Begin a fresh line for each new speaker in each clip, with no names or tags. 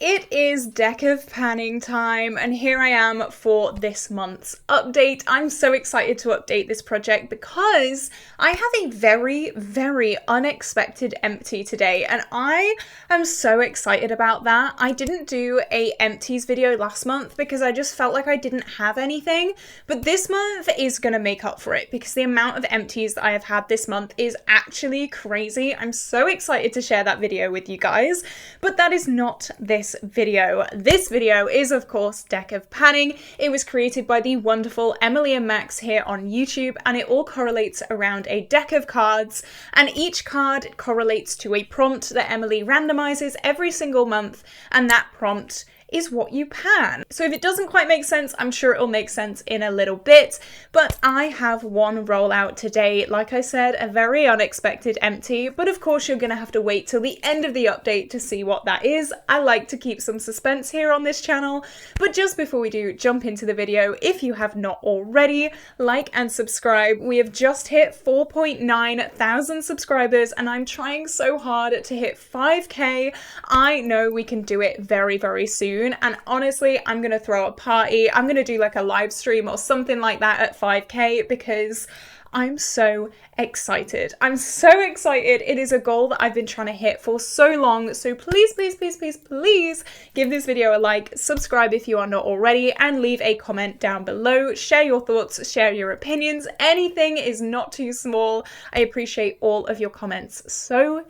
It is deck of panning time, and here I am for this month's update. I'm so excited to update this project because I have a very, very unexpected empty today, and I am so excited about that. I didn't do a empties video last month because I just felt like I didn't have anything, but this month is gonna make up for it because the amount of empties that I have had this month is actually crazy. I'm so excited to share that video with you guys, but that is not this video. This video is of course deck of panning. It was created by the wonderful Emily and Max here on YouTube, and it all correlates around a deck of cards, and each card correlates to a prompt that Emily randomizes every single month, and that prompt is what you pan. So if it doesn't quite make sense, I'm sure it'll make sense in a little bit, but I have one rollout today. Like I said, a very unexpected empty, but of course you're gonna have to wait till the end of the update to see what that is. I like to keep some suspense here on this channel, but just before we do jump into the video, if you have not already, like and subscribe. We have just hit 4.9 thousand subscribers, and I'm trying so hard to hit 5k. I know we can do it very, very soon. And honestly, I'm gonna throw a party. I'm gonna do like a live stream or something like that at 5k because I'm so excited. I'm so excited. It is a goal that I've been trying to hit for so long. So please, please, please, please, please give this video a like, subscribe if you are not already, and leave a comment down below. Share your thoughts, share your opinions. Anything is not too small. I appreciate all of your comments so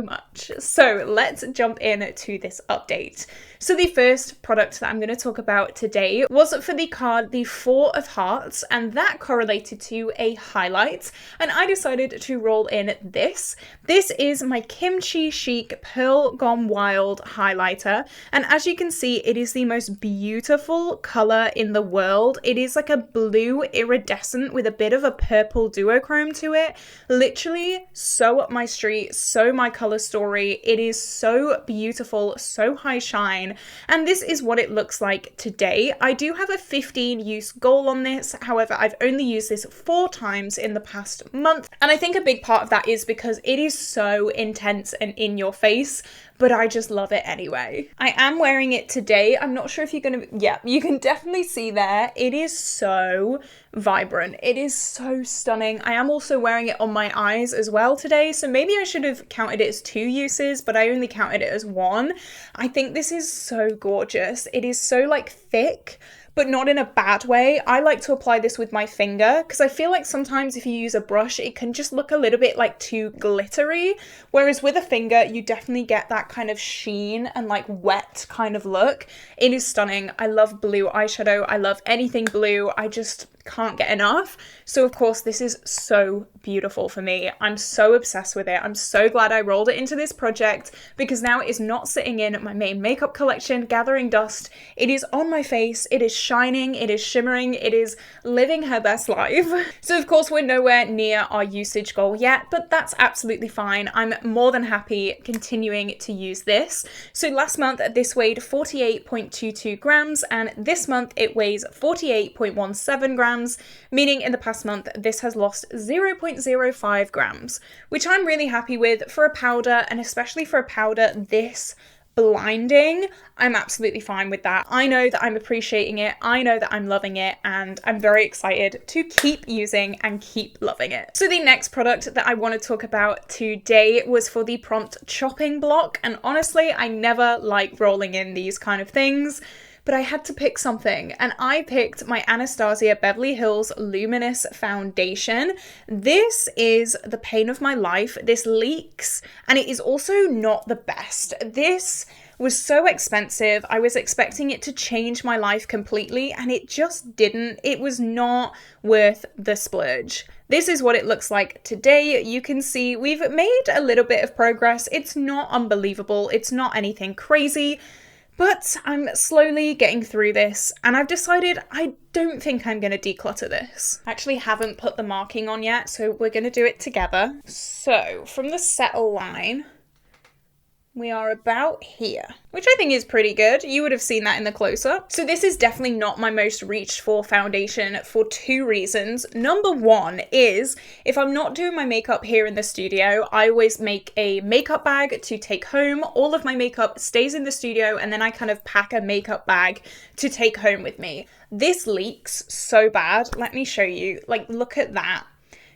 much. So let's jump in to this update. So the first product that I'm going to talk about today was for the card the Four of Hearts, and that correlated to a highlight, and I decided to roll in this. This is my Kimchi Chic Pearl Gone Wild highlighter, and as you can see, it is the most beautiful color in the world. It is like a blue iridescent with a bit of a purple duochrome to it. Literally so up my street, so my color story. It is so beautiful, so high shine, and this is what it looks like today. I do have a 15 use goal on this, however I've only used this 4 times in the past month, and I think a big part of that is because it is so intense and in your face, but I just love it anyway. I am wearing it today. I'm not sure if you're gonna, yeah, you can definitely see there. It is so vibrant. It is so stunning. I am also wearing it on my eyes as well today, so maybe I should have counted it as 2 uses, but I only counted it as 1. I think this is so gorgeous. It is so like thick, but not in a bad way. I like to apply this with my finger because I feel like sometimes if you use a brush, it can just look a little bit like too glittery, whereas with a finger, you definitely get that kind of sheen and like wet kind of look. It is stunning. I love blue eyeshadow. I love anything blue. I just can't get enough. So of course this is so beautiful for me. I'm so obsessed with it. I'm so glad I rolled it into this project because now it is not sitting in my main makeup collection gathering dust. It is on my face. It is shining. It is shimmering. It is living her best life. So of course we're nowhere near our usage goal yet, but that's absolutely fine. I'm more than happy continuing to use this. So last month this weighed 48.22 grams, and this month it weighs 48.17 grams, meaning in the past month this has lost 0.05 grams, which I'm really happy with for a powder, and especially for a powder this blinding. I'm absolutely fine with that. I know that I'm appreciating it, I know that I'm loving it, and I'm very excited to keep using and keep loving it. So the next product that I want to talk about today was for the prompt chopping block, and honestly I never like rolling in these kind of things, but I had to pick something, and I picked my Anastasia Beverly Hills Luminous foundation. This is the pain of my life. This leaks, and it is also not the best. This was so expensive. I was expecting it to change my life completely, and it just didn't. It was not worth the splurge. This is what it looks like today. You can see we've made a little bit of progress. It's not unbelievable. It's not anything crazy, but I'm slowly getting through this, and I've decided I don't think I'm going to declutter this. I actually haven't put the marking on yet, so we're going to do it together. So from the settle line, we are about here, which I think is pretty good. You would have seen that in the close-up. So this is definitely not my most reached for foundation for two reasons. Number one is if I'm not doing my makeup here in the studio, I always make a makeup bag to take home. All of my makeup stays in the studio and then I kind of pack a makeup bag to take home with me. This leaks so bad. Let me show you. Like, look at that.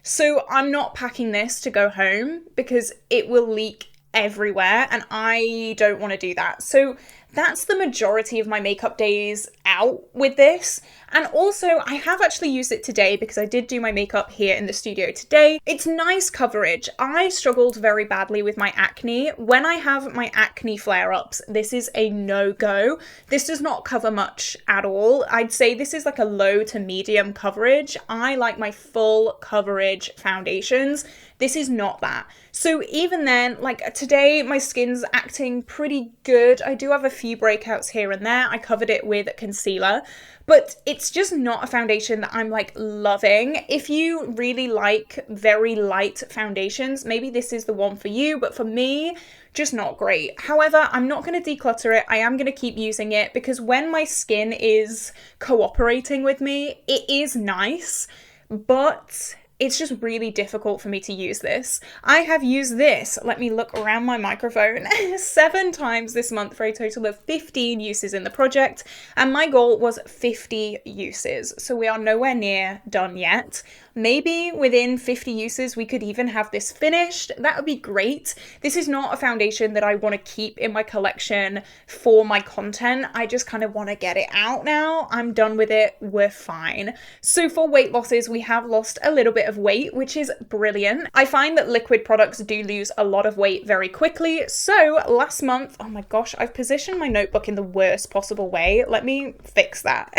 So I'm not packing this to go home because it will leak everywhere and I don't want to do that. So that's the majority of my makeup days out with this. And also I have actually used it today because I did do my makeup here in the studio today. It's nice coverage. I struggled very badly with my acne. When I have my acne flare-ups, this is a no-go. This does not cover much at all. I'd say this is like a low to medium coverage. I like my full coverage foundations. This is not that. So even then, like today, my skin's acting pretty good. I do have a few breakouts here and there. I covered it with concealer, but it's just not a foundation that I'm like loving. If you really like very light foundations, maybe this is the one for you, but for me, just not great. However, I'm not going to declutter it. I am going to keep using it because when my skin is cooperating with me, it is nice, but it's just really difficult for me to use this. I have used this, let me look around my microphone, 7 times this month for a total of 15 uses in the project, and my goal was 50 uses. So we are nowhere near done yet. Maybe within 50 uses we could even have this finished. That would be great. This is not a foundation that I want to keep in my collection for my content. I just kind of want to get it out now. I'm done with it. We're fine. So for weight losses, we have lost a little bit of weight, which is brilliant. I find that liquid products do lose a lot of weight very quickly. So last month, oh my gosh, I've positioned my notebook in the worst possible way. Let me fix that.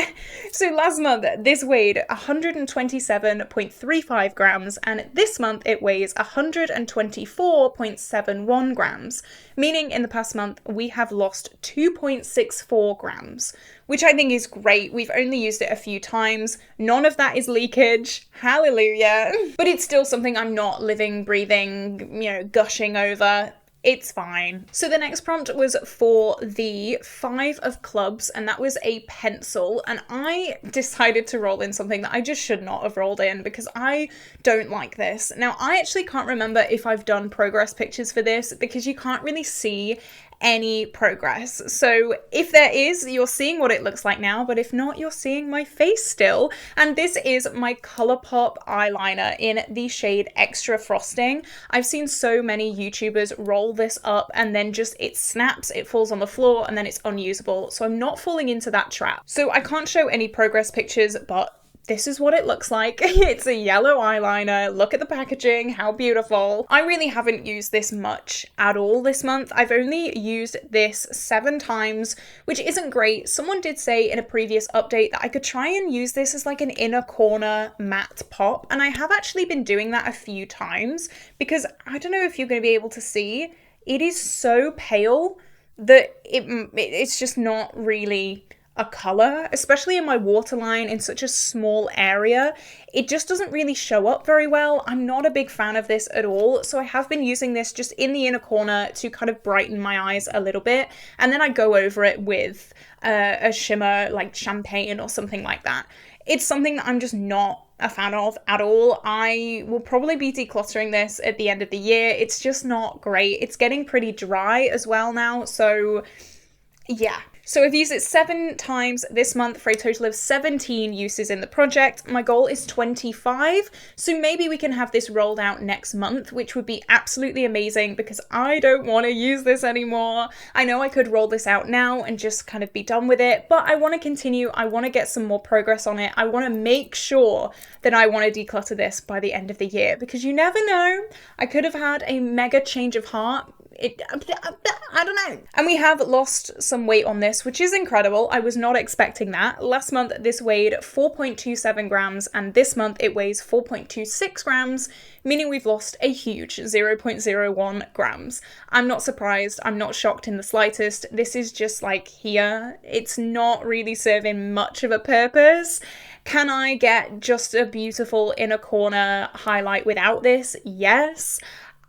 So last month, this weighed 127.35 grams, and this month it weighs 124.71 grams, meaning in the past month we have lost 2.64 grams, which I think is great. We've only used it a few times. None of that is leakage. Hallelujah. But it's still something I'm not living, breathing, gushing over. It's fine. So the next prompt was for the 5 of clubs, and that was a pencil, and I decided to roll in something that I just should not have rolled in because I don't like this. Now, I actually can't remember if I've done progress pictures for this because you can't really see any progress. So if there is, you're seeing what it looks like now, but if not, you're seeing my face still. And this is my ColourPop eyeliner in the shade Extra Frosting. I've seen so many YouTubers roll this up and then just it snaps, it falls on the floor, and then it's unusable. So I'm not falling into that trap. So I can't show any progress pictures, but this is what it looks like. It's a yellow eyeliner. Look at the packaging, how beautiful. I really haven't used this much at all this month. I've only used this 7 times, which isn't great. Someone did say in a previous update that I could try and use this as like an inner corner matte pop, and I have actually been doing that a few times because I don't know if you're going to be able to see, it is so pale that it's just not really a color, especially in my waterline in such a small area. It just doesn't really show up very well. I'm not a big fan of this at all, so I have been using this just in the inner corner to kind of brighten my eyes a little bit, and then I go over it with a shimmer like champagne or something like that. It's something that I'm just not a fan of at all. I will probably be decluttering this at the end of the year. It's just not great. It's getting pretty dry as well now, so yeah. So I've used it 7 times this month for a total of 17 uses in the project. My goal is 25, so maybe we can have this rolled out next month, which would be absolutely amazing because I don't want to use this anymore. I know I could roll this out now and just kind of be done with it, but I want to continue. I want to get some more progress on it. I want to make sure that I want to declutter this by the end of the year because you never know. I could have had a mega change of heart. I don't know. And we have lost some weight on this, which is incredible. I was not expecting that. Last month, this weighed 4.27 grams, and this month it weighs 4.26 grams, meaning we've lost a huge 0.01 grams. I'm not surprised. I'm not shocked in the slightest. This is just like here. It's not really serving much of a purpose. Can I get just a beautiful inner corner highlight without this? Yes.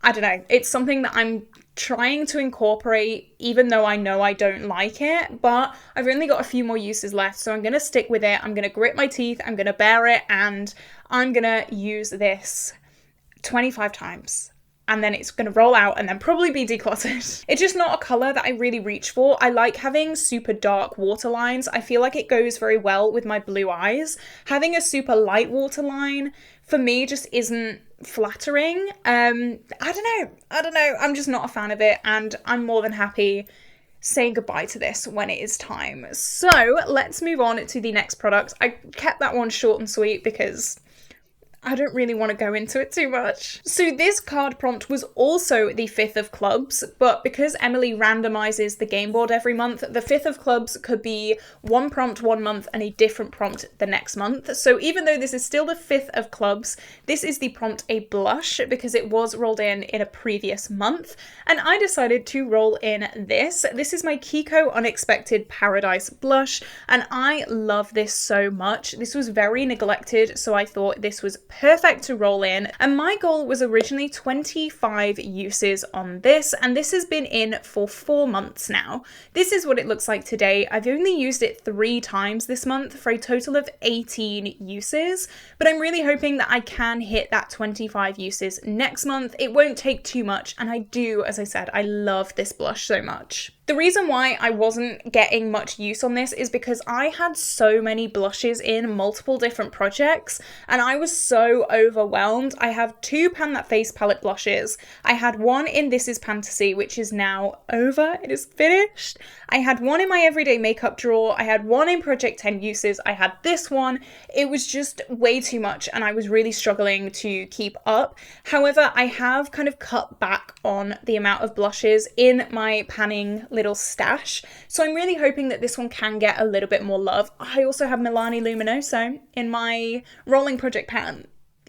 I don't know. It's something that I'm trying to incorporate, even though I know I don't like it, but I've only got a few more uses left, so I'm going to stick with it. I'm going to grit my teeth, I'm going to bear it, and I'm going to use this 25 times. And then it's going to roll out and then probably be decluttered. It's just not a colour that I really reach for. I like having super dark waterlines. I feel like it goes very well with my blue eyes. Having a super light waterline, for me, just isn't flattering. I don't know. I'm just not a fan of it, and I'm more than happy saying goodbye to this when it is time. So let's move on to the next product. I kept that one short and sweet because I don't really want to go into it too much. So this card prompt was also the 5th of clubs, but because Emily randomizes the game board every month, the 5th of clubs could be one prompt one month and a different prompt the next month. So even though this is still the 5th of clubs, this is the prompt a blush because it was rolled in a previous month. And I decided to roll in this. This is my Kiko Unexpected Paradise blush, and I love this so much. This was very neglected, so I thought this was perfect to roll in, and my goal was originally 25 uses on this, and this has been in for 4 months now. This is what it looks like today. I've only used it 3 times this month for a total of 18 uses, but I'm really hoping that I can hit that 25 uses next month. It won't take too much, and I do, as I said, I love this blush so much. The reason why I wasn't getting much use on this is because I had so many blushes in multiple different projects, and I was so overwhelmed. I have 2 Pan That Face palette blushes. I had one in This Is Fantasy, which is now over. It is finished. I had one in my everyday makeup drawer. I had one in Project 10 Uses. I had this one. It was just way too much, and I was really struggling to keep up. However, I have kind of cut back on the amount of blushes in my panning little stash, so I'm really hoping that this one can get a little bit more love. I also have Miliani Luminoso in my rolling project pan.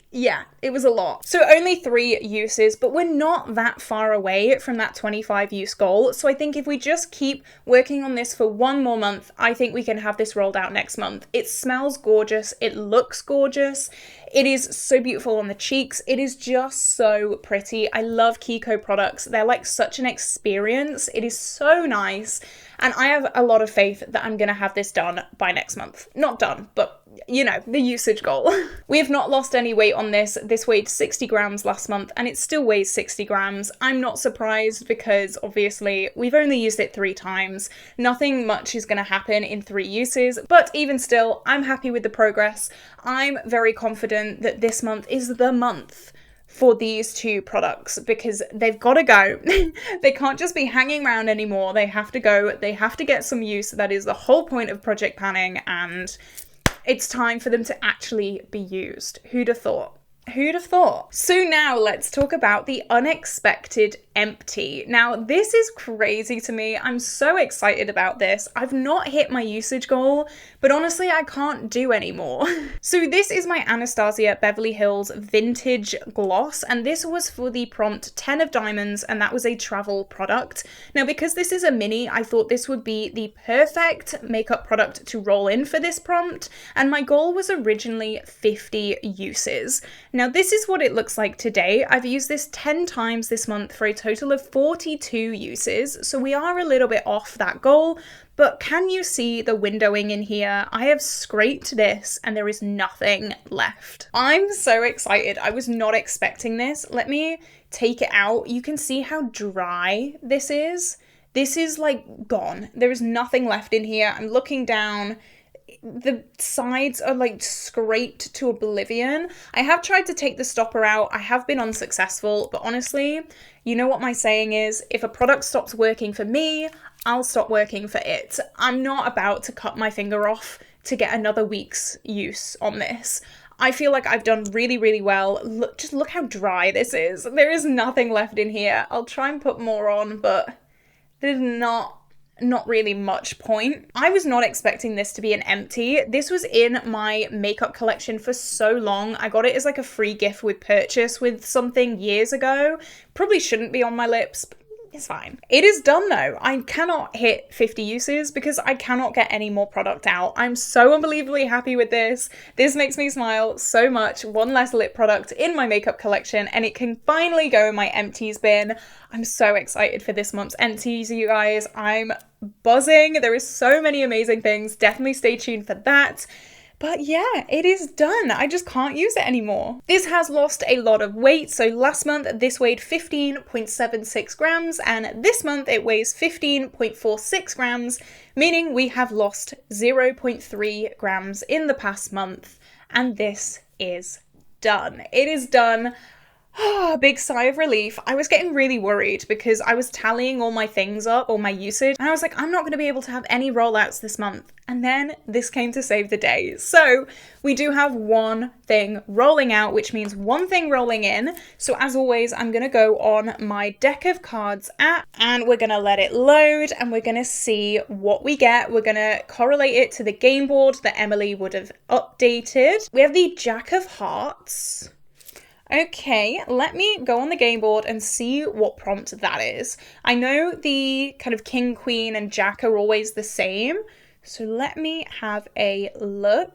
Yeah, it was a lot. So only 3 uses, but we're not that far away from that 25 use goal. So I think if we just keep working on this for 1 more month, I think we can have this rolled out next month. It smells gorgeous. It looks gorgeous. It is so beautiful on the cheeks. It is just so pretty. I love Kiko products. They're like such an experience. It is so nice. And I have a lot of faith that I'm going to have this done by next month. Not done, but you know, the usage goal. We have not lost any weight on this. This weighed 60 grams last month and it still weighs 60 grams. I'm not surprised because obviously we've only used it 3 times. Nothing much is going to happen in 3 uses, but even still, I'm happy with the progress. I'm very confident that this month is the month for these 2 products because they've got to go. They can't just be hanging around anymore. They have to go. They have to get some use. That is the whole point of project panning, and it's time for them to actually be used. Who'd have thought? Who'd have thought? So now let's talk about the Unexpected Empty. Now this is crazy to me. I'm so excited about this. I've not hit my usage goal, but honestly I can't do anymore. So this is my Anastasia Beverly Hills Vintage Gloss, and this was for the prompt 10 of Diamonds, and that was a travel product. Now because this is a mini, I thought this would be the perfect makeup product to roll in for this prompt, and my goal was originally 50 uses. Now this is what it looks like today. I've used this 10 times this month for a total of 42 uses, so we are a little bit off that goal, but can you see the windowing in here? I have scraped this and there is nothing left. I'm so excited. I was not expecting this. Let me take it out. You can see how dry this is. This is like gone. There is nothing left in here. I'm looking down. The sides are like scraped to oblivion. I have tried to take the stopper out. I have been unsuccessful, but honestly, you know what my saying is? If a product stops working for me, I'll stop working for it. I'm not about to cut my finger off to get another week's use on this. I feel like I've done really, really well. Look, just look how dry this is. There is nothing left in here. I'll try and put more on, but there's not really much point. I was not expecting this to be an empty. This was in my makeup collection for so long. I got it as like a free gift with purchase with something years ago. Probably shouldn't be on my lips. It's fine. It is done though. I cannot hit 50 uses because I cannot get any more product out. I'm so unbelievably happy with this. This makes me smile so much. One less lip product in my makeup collection and it can finally go in my empties bin. I'm so excited for this month's empties, you guys. I'm buzzing. There is so many amazing things. Definitely stay tuned for that. But yeah, it is done. I just can't use it anymore. This has lost a lot of weight. So last month, this weighed 15.76 grams, and this month it weighs 15.46 grams, meaning we have lost 0.3 grams in the past month, and this is done. It is done. Big sigh of relief. I was getting really worried because I was tallying all my things up, all my usage, and I was like, I'm not going to be able to have any rollouts this month. And then this came to save the day. So we do have one thing rolling out, which means one thing rolling in. So as always, I'm going to go on my deck of cards app and we're going to let it load and we're going to see what we get. We're going to correlate it to the game board that Emily would have updated. We have the Jack of Hearts. Okay, let me go on the game board and see what prompt that is. I know the kind of King, Queen, and Jack are always the same. So let me have a look.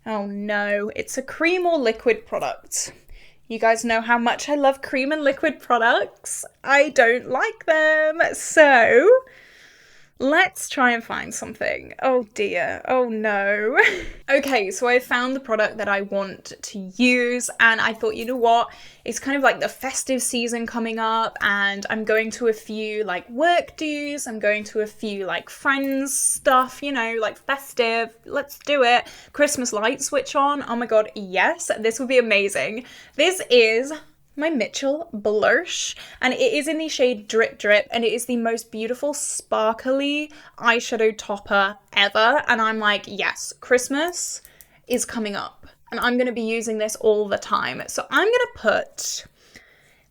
Oh no, it's a cream or liquid product. You guys know how much I love cream and liquid products. I don't like them. So let's try and find something. Oh dear. Oh no. Okay, so I found the product that I want to use and I thought, you know what? It's kind of like the festive season coming up and I'm going to a few like work dues. I'm going to a few like friends stuff, you know, like festive. Let's do it. Christmas lights switch on. Oh my God, yes, this would be amazing. This is my Mitchell blush and it is in the shade Drip Drip and it is the most beautiful sparkly eyeshadow topper ever, and I'm like, yes, Christmas is coming up and I'm going to be using this all the time. So I'm going to put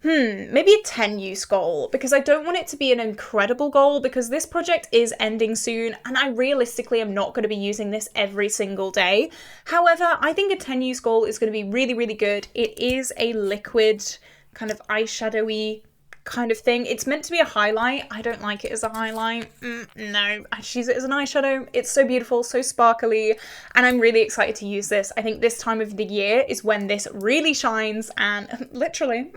maybe a 10 use goal because I don't want it to be an incredible goal because this project is ending soon and I realistically am not going to be using this every single day. However, I think a 10 use goal is going to be really, really good. It is a liquid kind of eyeshadowy kind of thing. It's meant to be a highlight. I don't like it as a highlight. No, I just use it as an eyeshadow. It's so beautiful, so sparkly, and I'm really excited to use this. I think this time of the year is when this really shines and literally,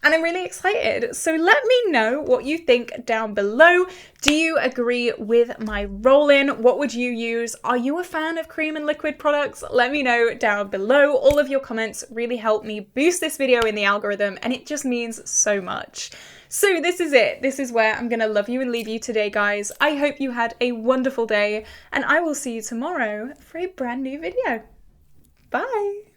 and I'm really excited. So let me know what you think down below. Do you agree with my roll-in? What would you use? Are you a fan of cream and liquid products? Let me know down below. All of your comments really help me boost this video in the algorithm and it just means so much. So this is it. This is where I'm gonna love you and leave you today, guys. I hope you had a wonderful day and I will see you tomorrow for a brand new video. Bye.